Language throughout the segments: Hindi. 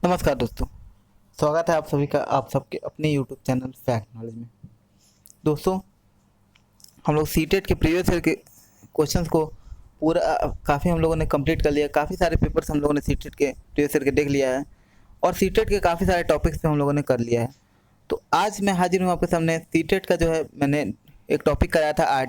नमस्कार दोस्तों। स्वागत है आप सबके अपने यूट्यूब चैनल फैक्ट नॉलेज में। दोस्तों, हम लोग सीटेट के प्रीवियस ईयर के क्वेश्चंस को पूरा काफ़ी हम लोगों ने कंप्लीट कर लिया। काफ़ी सारे पेपर्स हम लोगों ने सीटेट के प्रीवियस ईयर के देख लिया है और सीटेट के काफ़ी सारे टॉपिक्स पे हम लोगों ने कर लिया है। तो आज मैं हाजिर हूँ आपके सामने। सीटेट का जो है मैंने एक टॉपिक कराया था आर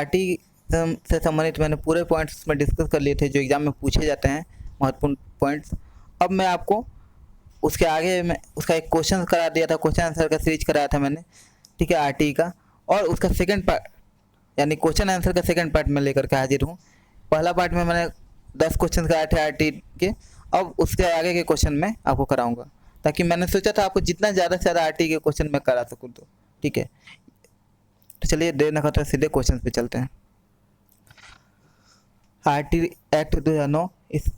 टी से संबंधित मैंने पूरे पॉइंट्स में डिस्कस कर लिए थे जो एग्ज़ाम में पूछे जाते हैं, महत्वपूर्ण पॉइंट्स। अब मैं आपको उसके आगे मैं उसका एक क्वेश्चन करा दिया था, क्वेश्चन आंसर का सीरीज कराया था मैंने, ठीक है, आरटी का। और उसका सेकंड पार्ट यानी क्वेश्चन आंसर का सेकंड पार्ट में लेकर के हाजिर हूँ। पहला पार्ट में मैंने 10 क्वेश्चन कराए थे आरटी के। अब उसके आगे के क्वेश्चन मैं आपको कराऊंगा, ताकि मैंने सोचा था आपको जितना ज़्यादा से ज़्यादा आरटी के क्वेश्चन मैं करा सकूँ। तो ठीक है, तो चलिए देर न करते सीधे क्वेश्चन पे चलते हैं। आरटी एक्ट 2009, इस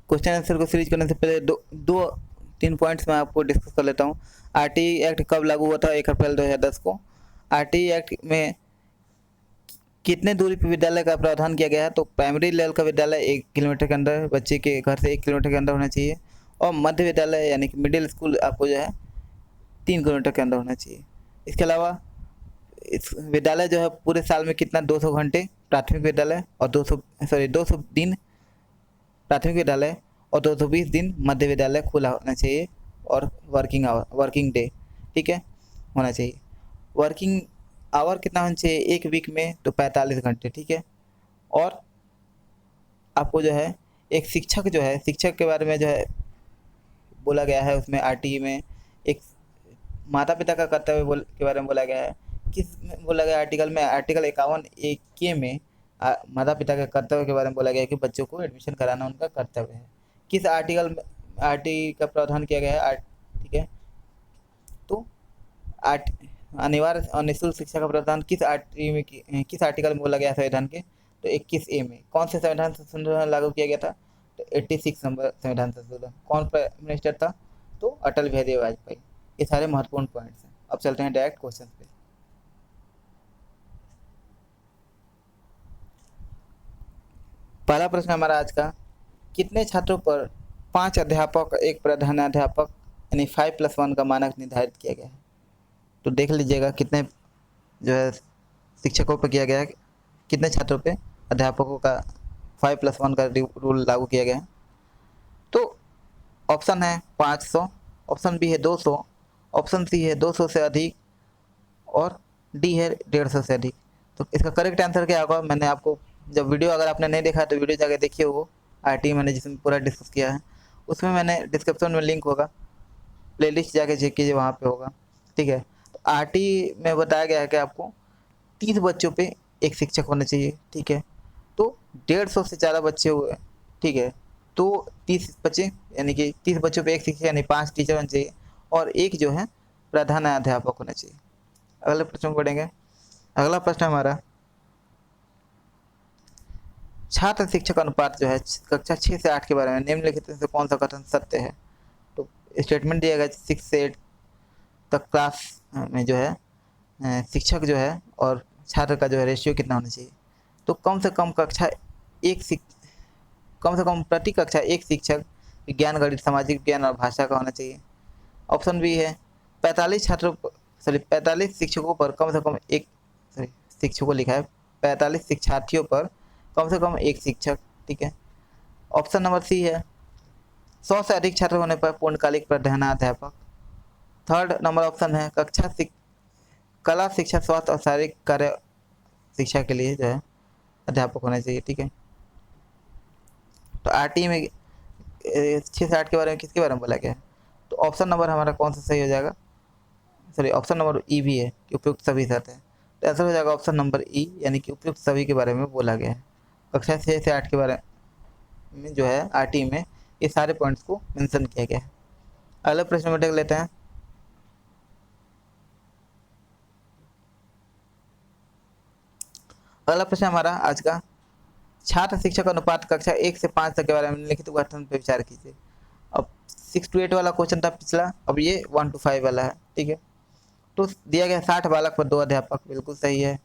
क्वेश्चन आंसर को सीरीज करने से पहले दो तीन पॉइंट्स मैं आपको डिस्कस कर लेता हूँ। आरटी एक्ट कब लागू हुआ था? 1 अप्रैल 2010 को। आरटी एक्ट में कितने दूरी पर विद्यालय का प्रावधान किया गया है? तो प्राइमरी लेवल का विद्यालय 1 किलोमीटर के अंदर, बच्चे के घर से 1 किलोमीटर के अंदर होना चाहिए। और मध्य विद्यालय यानी कि मिडिल स्कूल आपको जो है 3 किलोमीटर के अंदर होना चाहिए। इसके अलावा इस विद्यालय जो है पूरे साल में कितना 200 घंटे प्राथमिक विद्यालय और 200 दिन प्राथमिक विद्यालय और 220 दिन मध्य विद्यालय खुला होना चाहिए। और वर्किंग डे, ठीक है, होना चाहिए। वर्किंग आवर कितना होना चाहिए एक वीक में? तो 45 घंटे, ठीक है। और आपको जो है एक शिक्षक के बारे में जो है बोला गया है उसमें आरटीई में एक माता पिता का कर्तव्य के बारे में बोला गया है। किस में बोला गया आर्टिकल में? आर्टिकल 51A में माता पिता के कर्तव्य के बारे में बोला गया है कि बच्चों को एडमिशन कराना उनका कर्तव्य है। किस आर्टिकल में आरटी का प्रावधान किया गया है? ठीक है, तो आर्ट अनिवार्य और निःशुल्क शिक्षा का प्रावधान किस आर्टिकल में बोला गया संविधान के? तो 21A में। कौन से संविधान संशोधन लागू किया गया था? तो 86 नंबर संविधान संशोधन। कौन प्राइम मिनिस्टर था? तो अटल बिहारी वाजपेयी। ये सारे महत्वपूर्ण पॉइंट्स हैं। अब चलते हैं डायरेक्ट क्वेश्चन पे। पहला प्रश्न हमारा आज का, कितने छात्रों पर 5 अध्यापक एक प्रधानाध्यापक यानी 5+1 का मानक निर्धारित किया गया है? तो देख लीजिएगा कितने जो है शिक्षकों पर किया गया है, कितने छात्रों पे अध्यापकों का 5+1 का रूल लागू किया गया है। तो ऑप्शन है 500, ऑप्शन बी है 200, ऑप्शन सी है 200 से अधिक और डी है 150 से अधिक। तो इसका करेक्ट आंसर क्या होगा? मैंने आपको जब वीडियो अगर आपने नहीं देखा तो वीडियो जाके देखिए, वो आरटी मैंने जिसमें पूरा डिस्कस किया है उसमें मैंने डिस्क्रिप्शन में लिंक होगा, प्लेलिस्ट जाके चेक कीजिए, वहाँ पे होगा, ठीक है। तो आरटी में बताया गया है कि आपको 30 बच्चों पे एक शिक्षक होना चाहिए, ठीक है। तो 150 से ज़्यादा बच्चे हुए, ठीक है, तो 30 बच्चे यानी कि 30 बच्चों पे एक शिक्षक यानी 5 टीचर होना चाहिए और एक जो है प्रधानाध्यापक होना चाहिए। अगले प्रश्न पढ़ेंगे। अगला प्रश्न हमारा, छात्र शिक्षक अनुपात जो है कक्षा 6 से 8 के बारे में निम्नलिखित में से कौन सा कथन सत्य है? तो स्टेटमेंट दिया गया 6 से 8 तक क्लास में जो है शिक्षक जो है और छात्र का जो है रेशियो कितना होना चाहिए? तो कम से कम प्रति कक्षा एक शिक्षक विज्ञान, गणित, सामाजिक विज्ञान और भाषा का होना चाहिए। ऑप्शन बी है 45 शिक्षकों पर कम से कम एक शिक्षकों लिखा है 45 शिक्षार्थियों पर कम से कम एक शिक्षक, ठीक है। ऑप्शन नंबर सी है 100 से अधिक छात्र होने पर पूर्णकालिक प्रधानाध्यापक। थर्ड नंबर ऑप्शन है कला शिक्षा, स्वास्थ्य और शारीरिक कार्य शिक्षा के लिए जो है अध्यापक होना चाहिए, ठीक है। तो आरटी में 6 से 8 के बारे में किसके बारे में बोला गया है? तो ऑप्शन नंबर हमारा कौन सा सही हो जाएगा? सॉरी, ऑप्शन नंबर ई भी है कि उपयुक्त सभी साथ है। तो ऐसा हो जाएगा ऑप्शन नंबर ई, यानी कि उपयुक्त सभी के बारे में बोला गया है। कक्षा 6 से 8 के बारे में जो है आरटी में ये सारे पॉइंट्स को मेंशन किया गया है। अगले प्रश्न में देख लेते हैं। अगला प्रश्न हमारा आज का, छात्र शिक्षक अनुपात कक्षा 1 से 5 तक के बारे में निम्नलिखित कथन पर विचार कीजिए। अब 6 to 8 वाला क्वेश्चन था पिछला, अब ये 1 to 5 वाला है, ठीक है। तो दिया गया 60 बालक पर 2 अध्यापक, बिल्कुल सही है।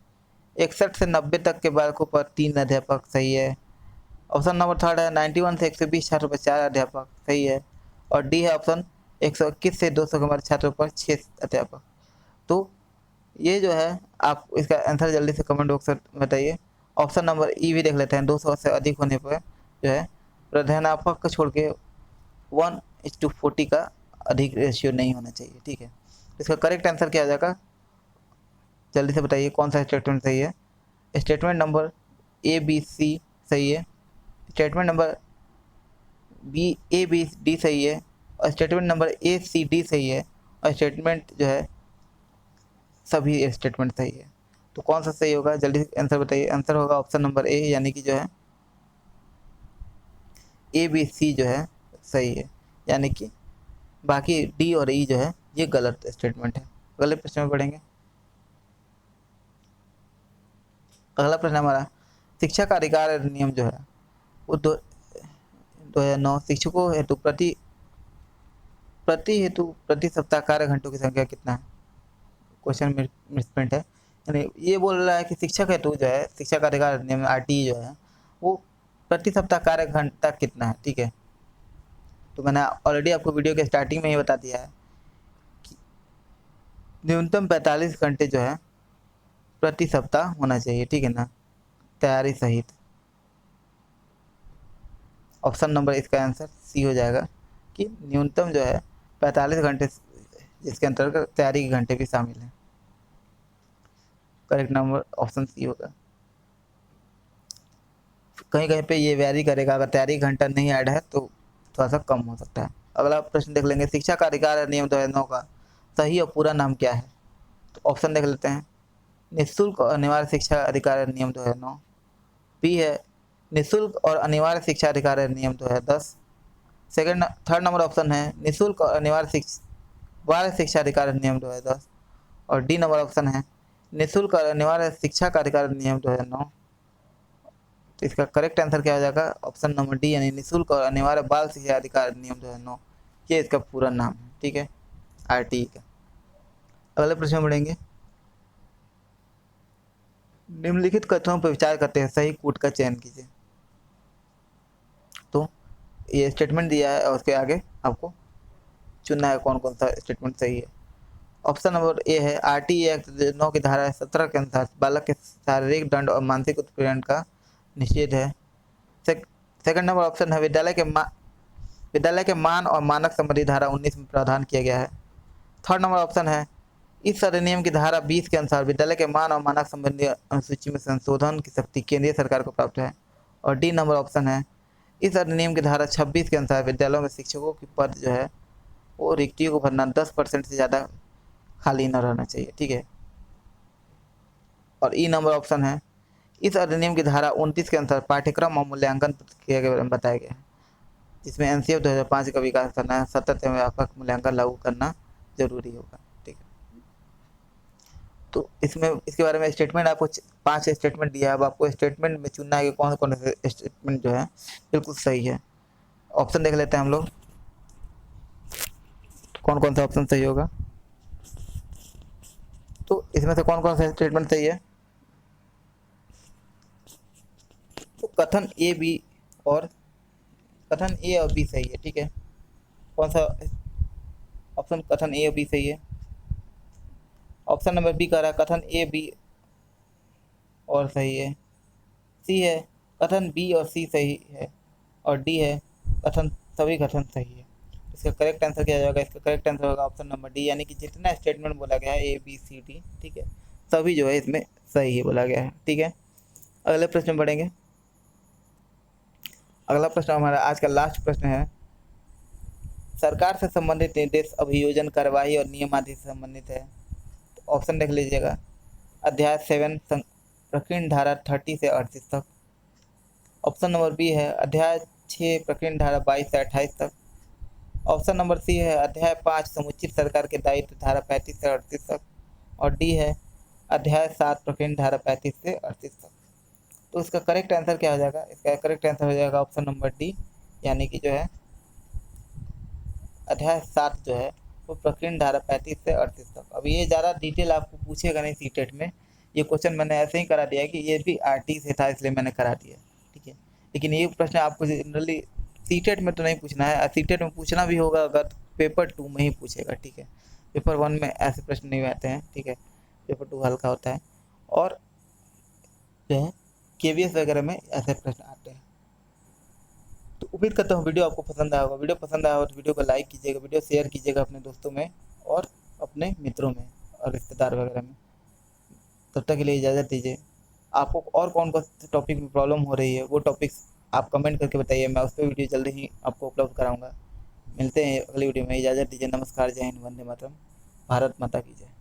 61 से 90 तक के बालकों पर 3 अध्यापक, सही है। ऑप्शन नंबर थर्ड है 91 से 120 छात्रों पर 4 अध्यापक, सही है। और डी है ऑप्शन 121 से 200 के हमारे छात्रों पर 6 अध्यापक। तो ये जो है आप इसका आंसर जल्दी से कमेंट बॉक्स में बताइए। ऑप्शन नंबर ई भी देख लेते हैं, 200 से अधिक होने पर जो है प्रधानाध्यापक को छोड़ के 1:40 का अधिक रेशियो नहीं होना चाहिए, ठीक है। इसका करेक्ट आंसर क्या आ जाएगा, जल्दी से बताइए कौन सा स्टेटमेंट सही है। Statement number A B C सही है, statement number A B D सही है, और statement number A C D सही है, और स्टेटमेंट जो है सभी स्टेटमेंट सही है। तो कौन सा सही होगा, जल्दी से आंसर बताइए। आंसर होगा ऑप्शन नंबर ए, यानी कि जो है ए बी सी जो है सही है, यानी कि बाकी डी और ई जो है ये गलत स्टेटमेंट है। अगले प्रश्न में पढ़ेंगे। अगला प्रश्न हमारा, शिक्षा का अधिकार अधिनियम जो है वो 2009 शिक्षकों हेतु प्रति सप्ताह कार्य घंटों की संख्या कितना है। क्वेश्चन मिसप्रिंट है, यानी ये बोल रहा है कि शिक्षक हेतु जो है शिक्षा का अधिकार अधिनियम RTE जो है वो प्रति सप्ताह कार्य घंटा कितना है, ठीक है। तो मैंने ऑलरेडी आपको वीडियो के स्टार्टिंग में ही बता दिया है कि न्यूनतम 45 घंटे जो है प्रति सप्ताह होना चाहिए, ठीक है ना, तैयारी सहित। ऑप्शन नंबर इसका आंसर सी हो जाएगा कि न्यूनतम जो है 45 घंटे, जिसके अंतर्गत तैयारी के घंटे भी शामिल हैं। करेक्ट नंबर ऑप्शन सी होगा। कहीं कहीं पे ये वैरी करेगा, अगर तैयारी घंटा नहीं ऐड है तो थोड़ा सा कम हो सकता है। अगला प्रश्न देख लेंगे, शिक्षा का अधिकार अधिनियम 2009 का सही और पूरा नाम क्या है। तो ऑप्शन देख लेते हैं, निःशुल्क और अनिवार्य शिक्षा अधिकार अधिनियम 2009। बी है निःशुल्क और अनिवार्य शिक्षा अधिकार अधिनियम 2010। थर्ड नंबर ऑप्शन है निःशुल्क और अनिवार्य शिक्षा अधिकार अधिनियम 2010। और डी नंबर ऑप्शन है निःशुल्क और अनिवार्य शिक्षा का अधिकार अधिनियम 2009। तो इसका करेक्ट आंसर क्या हो जाएगा, ऑप्शन नंबर डी, यानी निःशुल्क और अनिवार्य बाल शिक्षा अधिकार अधिनियम 2009। ये इसका पूरा नाम है, ठीक है, RTE का। अगले प्रश्न में बढ़ेंगे। निम्नलिखित कथनों पर विचार करते हैं, सही कूट का चयन कीजिए। तो ये स्टेटमेंट दिया है और उसके आगे आपको चुनना है कौन कौन सा स्टेटमेंट सही है। ऑप्शन नंबर ए है RTE एक्ट 9 की धारा 17 के अनुसार बालक के शारीरिक दंड और मानसिक उत्पीड़न का निषेध है। सेकंड नंबर ऑप्शन है विद्यालय के मान और मानक संबंधी धारा 19 में प्रावधान किया गया है। थर्ड नंबर ऑप्शन है इस अधिनियम की धारा 20 के अनुसार विद्यालय के मान और मानक संबंधी अनुसूची में संशोधन की शक्ति केंद्रीय सरकार को प्राप्त है। और डी नंबर ऑप्शन है इस अधिनियम की धारा 26 के अनुसार विद्यालयों में शिक्षकों की पद जो है वो रिक्तियों को भरना 10% से ज़्यादा खाली न रहना चाहिए, ठीक है। और ई नंबर ऑप्शन है इस अधिनियम की धारा 29 के अनुसार पाठ्यक्रम और मूल्यांकन प्रक्रिया के बारे में बताया गया है, जिसमें NCF 2005 का विकास करना है, सतत एवं व्यापक मूल्यांकन लागू करना जरूरी होगा, ठीक है। तो इसमें इसके बारे में स्टेटमेंट आपको 5 स्टेटमेंट दिया है। अब आपको स्टेटमेंट में चुनना है कि कौन कौन से स्टेटमेंट जो है बिल्कुल सही है। ऑप्शन देख लेते हैं हम लोग, कौन कौन सा ऑप्शन सही होगा। तो इसमें से कौन कौन सा स्टेटमेंट सही है, तो कथन ए और बी सही है, ठीक है। कौन सा ऑप्शन कथन ए और बी सही है। ऑप्शन नंबर बी कह रहा है कथन ए बी और सही है। सी है कथन बी और सी सही है। और डी है सभी कथन सही है। इसका करेक्ट आंसर क्या जाएगा, इसका करेक्ट आंसर होगा ऑप्शन नंबर डी, यानी कि जितना स्टेटमेंट बोला गया है ABCD, ठीक है, सभी जो है इसमें सही ही बोला गया है, ठीक है। अगले प्रश्न में बढ़ेंगे। अगला प्रश्न हमारा आज का लास्ट प्रश्न है, सरकार से संबंधित निर्देश अभियोजन कार्यवाही और नियम आदि से संबंधित है। तो ऑप्शन देख लीजिएगा, अध्याय 7 प्रकीर्ण धारा 30 से 38 तक। ऑप्शन नंबर बी है अध्याय 6 प्रकीर्ण धारा 22 से 28 तक। ऑप्शन नंबर सी है अध्याय 5 समुचित सरकार के दायित्व धारा 35 से 38 तक। और डी है अध्याय 7 प्रकीर्ण धारा 35 से 38 तक। तो इसका करेक्ट आंसर क्या हो जाएगा, इसका करेक्ट आंसर हो जाएगा ऑप्शन नंबर डी, यानी कि जो है अध्याय 7 जो है वो प्रकीर्ण धारा 35 से 38 तक। अब ये ज़्यादा डिटेल आपको पूछेगा नहीं सीटेट में, ये क्वेश्चन मैंने ऐसे ही करा दिया है कि ये भी RTE से था इसलिए मैंने करा दिया, ठीक है। लेकिन ये प्रश्न आपको जनरली सीटेट में तो नहीं पूछना है, सीटेट में पूछना भी होगा अगर तो पेपर 2 में ही पूछेगा, ठीक है। पेपर 1 में ऐसे प्रश्न नहीं आते हैं, ठीक है। पेपर 2 हल्का होता है और जो है केवीएस वगैरह में ऐसे प्रश्न आते हैं। तो उम्मीद करता हूँ वीडियो आपको पसंद आया होगा। वीडियो पसंद आया हो तो वीडियो को लाइक कीजिएगा, वीडियो शेयर कीजिएगा अपने दोस्तों में और अपने मित्रों में और रिश्तेदार वगैरह में। तब तक के लिए इजाज़त दीजिए। आपको और कौन कौन से टॉपिक में प्रॉब्लम हो रही है वो टॉपिक्स आप कमेंट करके बताइए, मैं उस पर वीडियो जल्दी ही आपको उपलब्ध कराऊंगा। मिलते हैं अगली वीडियो में, इजाज़त दीजिए। नमस्कार, जय हिंद, वंदे मातरम, भारत माता की जय।